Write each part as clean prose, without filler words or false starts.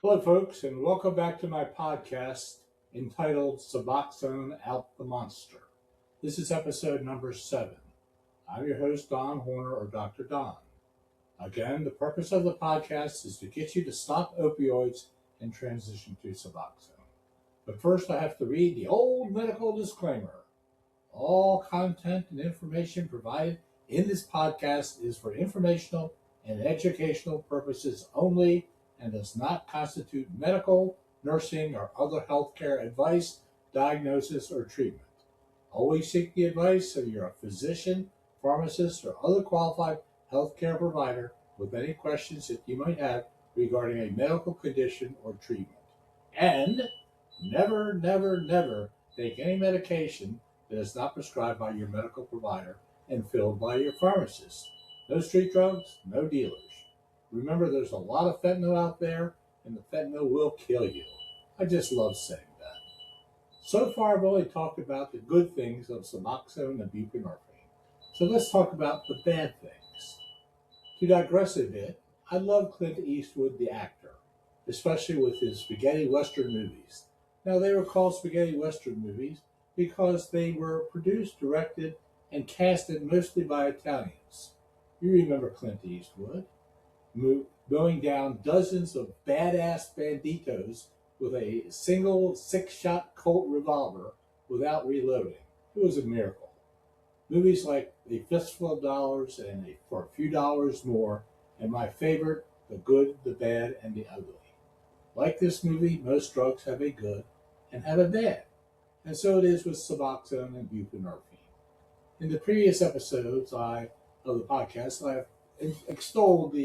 Hello, folks, and welcome back to my podcast entitled Suboxone Out the Monster. This is episode number 7. I'm your host, Don Horner, or Dr. Don. Again, the purpose of the podcast is to get you to stop opioids and transition to Suboxone. But first, I have to read the old medical disclaimer. All content and information provided in this podcast is for informational and educational purposes only and does not constitute medical, nursing, or other healthcare advice, diagnosis, or treatment. Always seek the advice of your physician, pharmacist, or other qualified healthcare provider with any questions that you might have regarding a medical condition or treatment. And never take any medication that is not prescribed by your medical provider and filled by your pharmacist. No street drugs, no dealers. Remember, there's a lot of fentanyl out there, and the fentanyl will kill you. I just love saying that. So far, I've only talked about the good things of Suboxone and buprenorphine. So let's talk about the bad things. To digress a bit, I love Clint Eastwood, the actor, especially with his spaghetti western movies. Now, they were called spaghetti western movies because they were produced, directed, and casted mostly by Italians. You remember Clint Eastwood mowing down dozens of badass banditos with a single 6-shot Colt revolver without reloading. It was a miracle. Movies like A Fistful of Dollars and For a Few Dollars More, and my favorite, The Good, the Bad, and the Ugly. Like this movie, most drugs have a good and have a bad, and so it is with Suboxone and buprenorphine. In the previous episodes of the podcast, I have extolled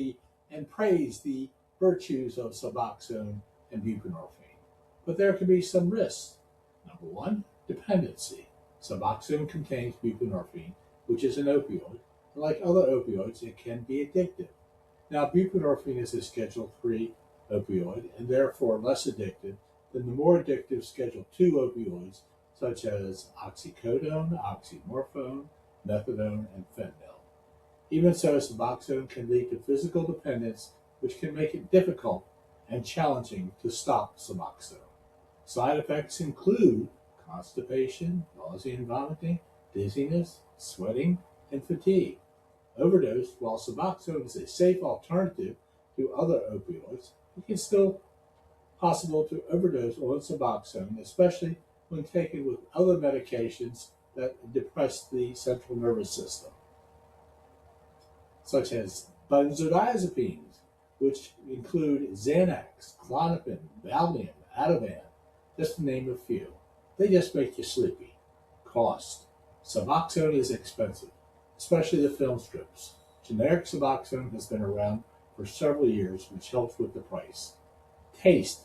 and praised the virtues of Suboxone and buprenorphine. But there can be some risks. Number one, dependency. Suboxone contains buprenorphine, which is an opioid, and like other opioids, it can be addictive. Now, buprenorphine is a Schedule III opioid and therefore less addictive than the more addictive Schedule II opioids such as oxycodone, oxymorphone, methadone, and fentanyl. Even so, Suboxone can lead to physical dependence, which can make it difficult and challenging to stop Suboxone. Side effects include constipation, nausea and vomiting, dizziness, sweating, and fatigue. Overdose, while Suboxone is a safe alternative to other opioids, it can still possible to overdose on Suboxone, especially when taken with other medications that depress the central nervous system, such as benzodiazepines, which include Xanax, Klonopin, Valium, Ativan, just to name a few. They just make you sleepy. Cost. Suboxone is expensive, especially the film strips. Generic Suboxone has been around for several years, which helps with the price. Taste.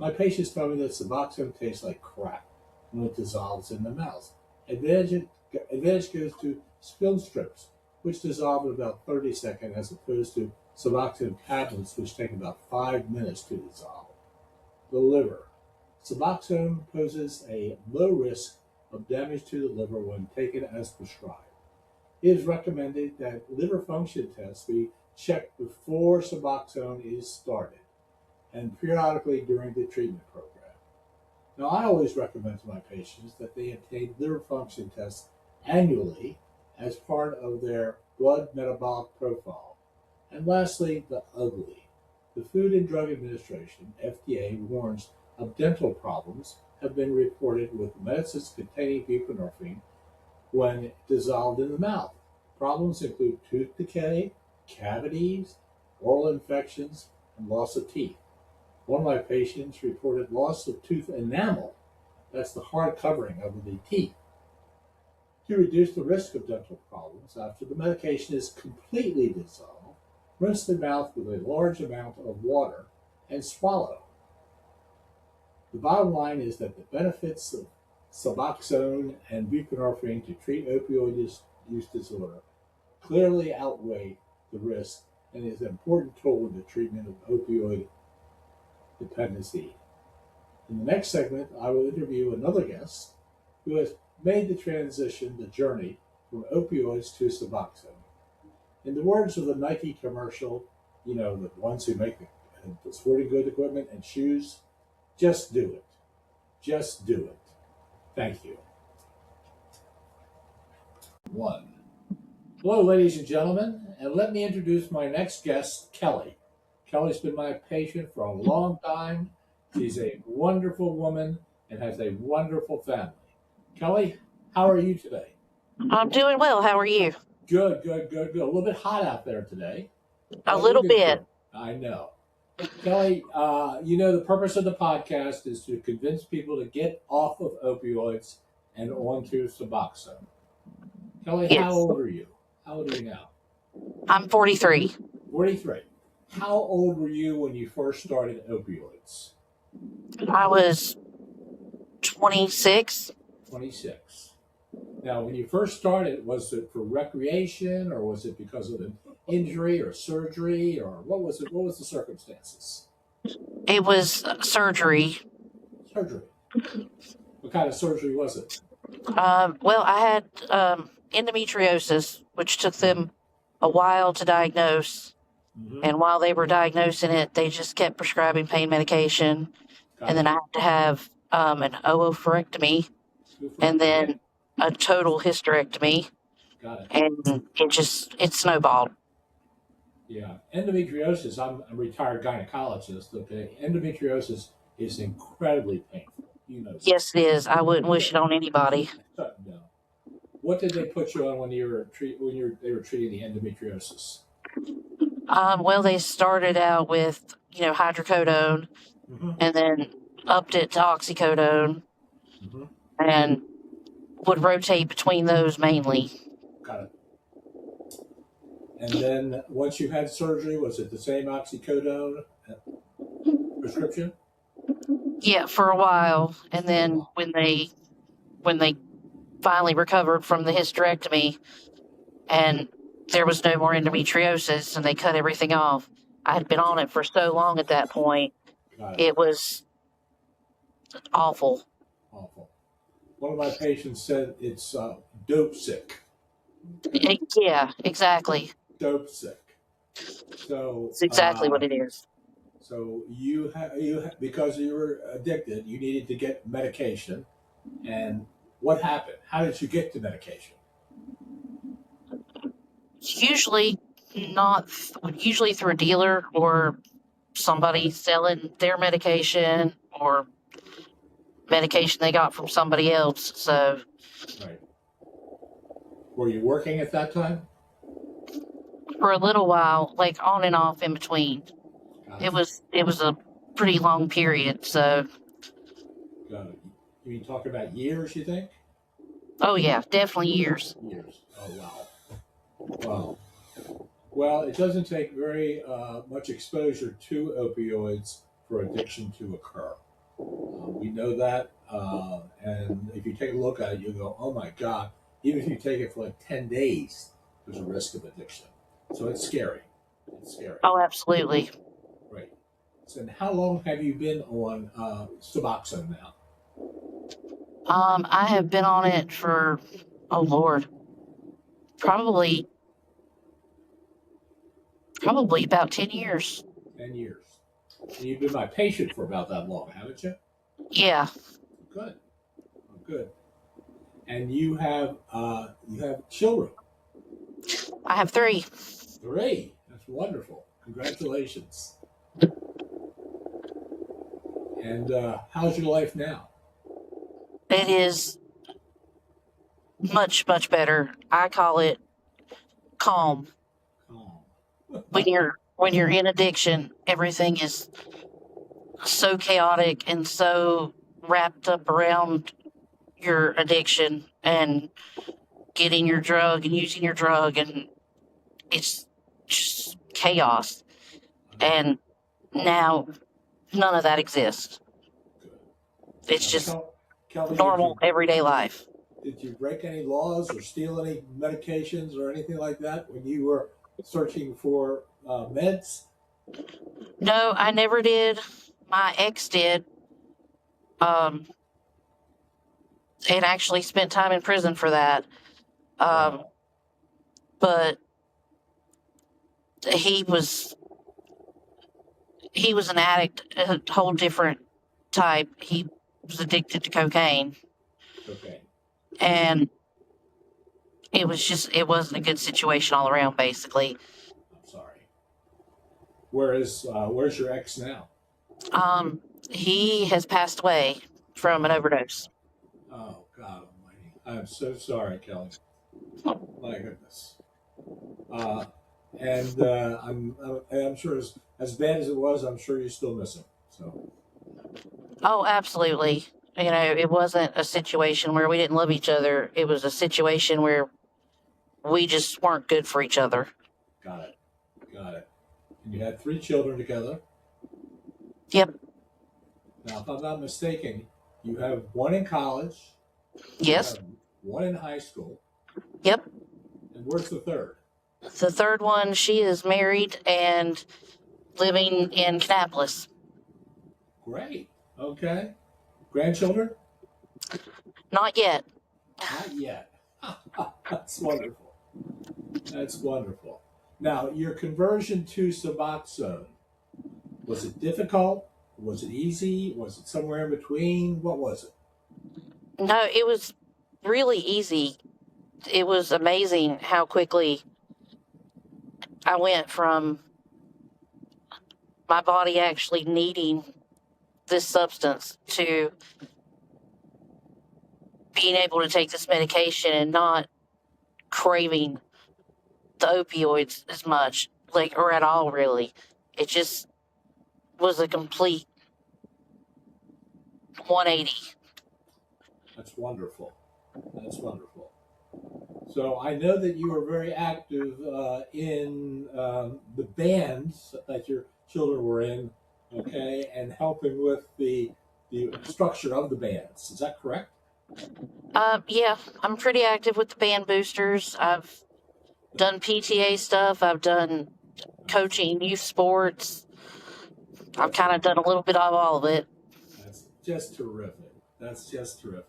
My patients tell me that Suboxone tastes like crap when it dissolves in the mouth. Advantage goes to film strips, which dissolve in about 30 seconds as opposed to Suboxone tablets, which take about 5 minutes to dissolve. The liver. Suboxone poses a low risk of damage to the liver when taken as prescribed. It is recommended that liver function tests be checked before Suboxone is started and periodically during the treatment program. Now, I always recommend to my patients that they obtain liver function tests annually as part of their blood metabolic profile. And lastly, the ugly. The Food and Drug Administration, FDA, warns of dental problems have been reported with medicines containing buprenorphine when dissolved in the mouth. Problems include tooth decay, cavities, oral infections, and loss of teeth. One of my patients reported loss of tooth enamel, that's the hard covering of the teeth. To reduce the risk of dental problems, after the medication is completely dissolved, rinse the mouth with a large amount of water and swallow. The bottom line is that the benefits of Suboxone and buprenorphine to treat opioid use disorder clearly outweigh the risk and is an important tool in the treatment of opioid dependency. In the next segment, I will interview another guest who has made the journey from opioids to Suboxone. In the words of the Nike commercial, the ones who make sporting good equipment and shoes, just do it. Just do it. Thank you. 1. Hello, ladies and gentlemen, and let me introduce my next guest, Kelly. Kelly's been my patient for a long time. She's a wonderful woman and has a wonderful family. Kelly, how are you today? I'm doing well. How are you? Good. A little bit hot out there today. A little bit. I know. Kelly, the purpose of the podcast is to convince people to get off of opioids and onto Suboxone. Kelly, Yes. How old are you? How old are you now? I'm 43. 43. How old were you when you first started opioids? I was 26. 26. Now, when you first started, was it for recreation, or was it because of an injury or surgery, or what was it? What was the circumstances? It was surgery. Surgery. What kind of surgery was it? Well, I had endometriosis, which took them a while to diagnose. Mm-hmm. And while they were diagnosing it, they just kept prescribing pain medication. And then I had to have an oophorectomy and then a total hysterectomy. Got it. And it snowballed. Yeah. Endometriosis, I'm a retired gynecologist, okay? Endometriosis is incredibly painful. You know. Yes, it is. I wouldn't wish it on anybody. No. What did they put you on when they were treating the endometriosis? Well, they started out with, hydrocodone, Mm-hmm. and then upped it to oxycodone, Mm-hmm. and would rotate between those mainly. Got it. And then once you had surgery, was it the same oxycodone prescription? Yeah, for a while, and then when they finally recovered from the hysterectomy, and there was no more endometriosis, and they cut everything off. I had been on it for so long at that point. It was awful. Awful. One of my patients said it's dope sick. Yeah, exactly. Dope sick. So it's exactly what it is. So you because you were addicted, you needed to get medication. And what happened? How did you get to medication? Usually through a dealer or somebody selling their medication or medication they got from somebody else. So, right. Were you working at that time? For a little while, like on and off in between. It was a pretty long period. So, you mean talk about years? You think? Oh yeah, definitely years. Years. Oh wow. Well, it doesn't take very much exposure to opioids for addiction to occur. We know that, and if you take a look at it, you'll go, oh my God, even if you take it for like 10 days, there's a risk of addiction. So it's scary. Oh, absolutely. Right. So how long have you been on Suboxone now? I have been on it for, oh Lord, probably about 10 years. 10 years. And you've been my patient for about that long, haven't you? Yeah. Good. And you have children. I have 3. 3. That's wonderful. Congratulations. And how's your life now? It is much, much better. I call it calm. When you're in addiction, everything is so chaotic and so wrapped up around your addiction and getting your drug and using your drug, and it's just chaos. And now none of that exists. It's just Kelly, normal everyday life. Did you break any laws or steal any medications or anything like that when you were searching for meds? No, I never did. My ex did. And actually spent time in prison for that. But he he was an addict, a whole different type. He was addicted to cocaine, Okay. and it wasn't a good situation all around, basically. I'm sorry. Where's your ex now? Um, he has passed away from an overdose. Oh, God Almighty! I'm so sorry, Kelly. My goodness. Uh, and I'm sure as bad as it was, I'm sure you still miss him. So Oh, absolutely. It wasn't a situation where we didn't love each other. It was a situation where we just weren't good for each other. got it, got it. And you had 3 children together. Yep. Now, if I'm not mistaken, you have one in college. You Yes. have one in high school. Yep. And where's the third? The third one, she is married and living in Kannapolis. Great. Okay. Grandchildren? Not yet. Not yet. That's wonderful. That's wonderful. Now, your conversion to Suboxone, was it difficult? Was it easy? Was it somewhere in between? What was it? No, it was really easy. It was amazing how quickly I went from my body actually needing this substance to being able to take this medication and not craving the opioids as much, like, or at all, really. It just was a complete 180. That's wonderful. That's wonderful. So I know that you are very active in the bands that your children were in, okay, and helping with the structure of the bands. Is that correct? Yeah, I'm pretty active with the band boosters. I've done PTA stuff. I've done coaching youth sports. I've kind of done a little bit of all of it. That's just terrific. That's just terrific.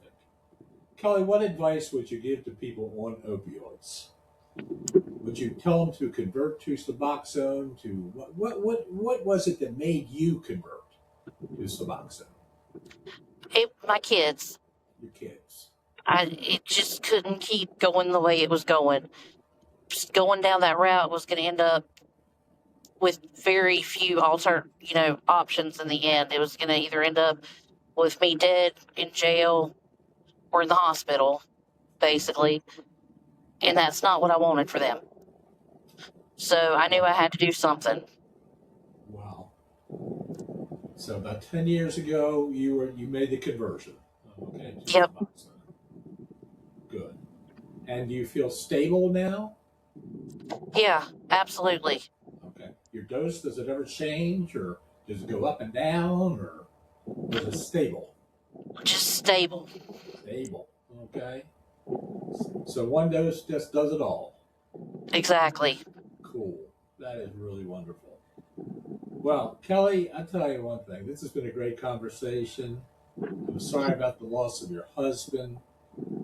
Kelly, what advice would you give to people on opioids? Would you tell them to convert to Suboxone? To what was it that made you convert to Suboxone? My kids. Your kids. It just couldn't keep going the way it was going. Just going down that route was going to end up with very few options in the end. It was going to either end up with me dead in jail or in the hospital, basically. And that's not what I wanted for them. So I knew I had to do something. Wow. So about 10 years ago, you made the conversion. Okay. To Yep. Suboxone. Good. And do you feel stable now? Yeah, absolutely. Okay. Your dose, does it ever change, or does it go up and down, or is it stable? Just stable. Stable. Okay. So one dose just does it all. Exactly. Cool. That is really wonderful. Well, Kelly, I'll tell you one thing. This has been a great conversation. I'm sorry about the loss of your husband.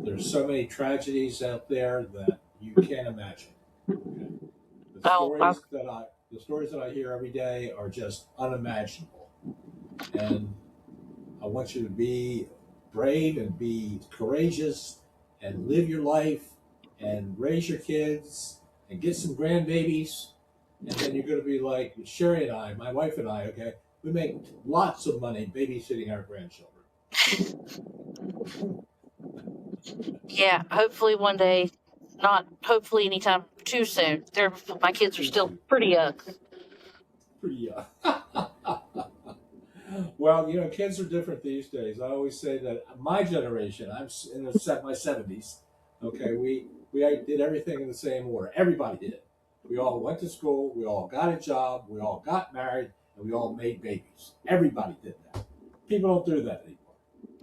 There's so many tragedies out there that you can't imagine. Okay? The stories that I hear every day are just unimaginable. And I want you to be brave and be courageous and live your life and raise your kids and get some grandbabies. And then you're going to be like Sherry and I, my wife and I, okay? We make lots of money babysitting our grandchildren. Yeah, hopefully one day, not hopefully anytime too soon. My kids are still pretty young. Pretty young. Well, kids are different these days. I always say that my generation, I'm in my 70s, okay, we did everything in the same order. Everybody did it. We all went to school, we all got a job, we all got married, and we all made babies. Everybody did that. People don't do that anymore.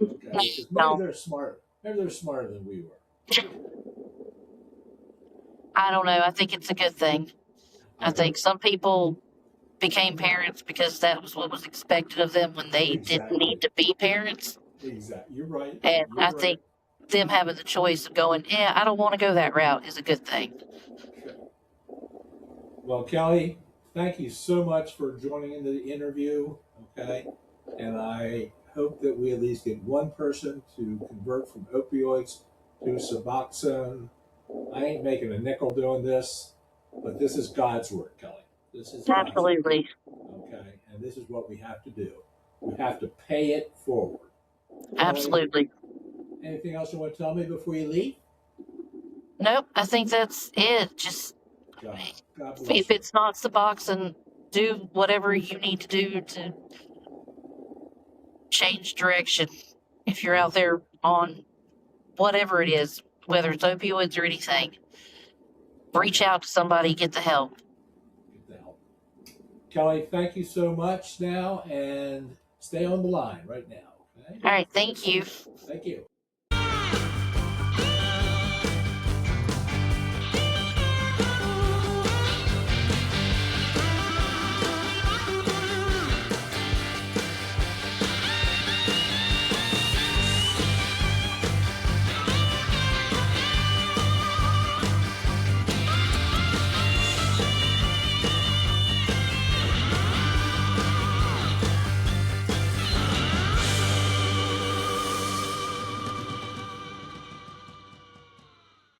Okay? Because maybe they're smarter. Maybe they're smarter than we were. I don't know. I think it's a good thing. I think some people became parents because that was what was expected of them when they didn't need to be parents. Exactly. You're right. And I think them having the choice of going, I don't want to go that route is a good thing. Well, Kelly, thank you so much for joining in the interview. Okay. And I hope that we at least get one person to convert from opioids to Suboxone. I ain't making a nickel doing this, but this is God's work, Kelly. This is God's work. Absolutely. Okay. And this is what we have to do. We have to pay it forward. Absolutely. Anything else you want to tell me before you leave? Nope, I think that's it. Just God bless if you. it's not Suboxone, do whatever you need to do to change direction. If you're out there on whatever it is, whether it's opioids or anything, reach out to somebody, get the help. Get the help. Kelly, thank you so much now, and stay on the line right now. Okay? All right, thank you. Thank you.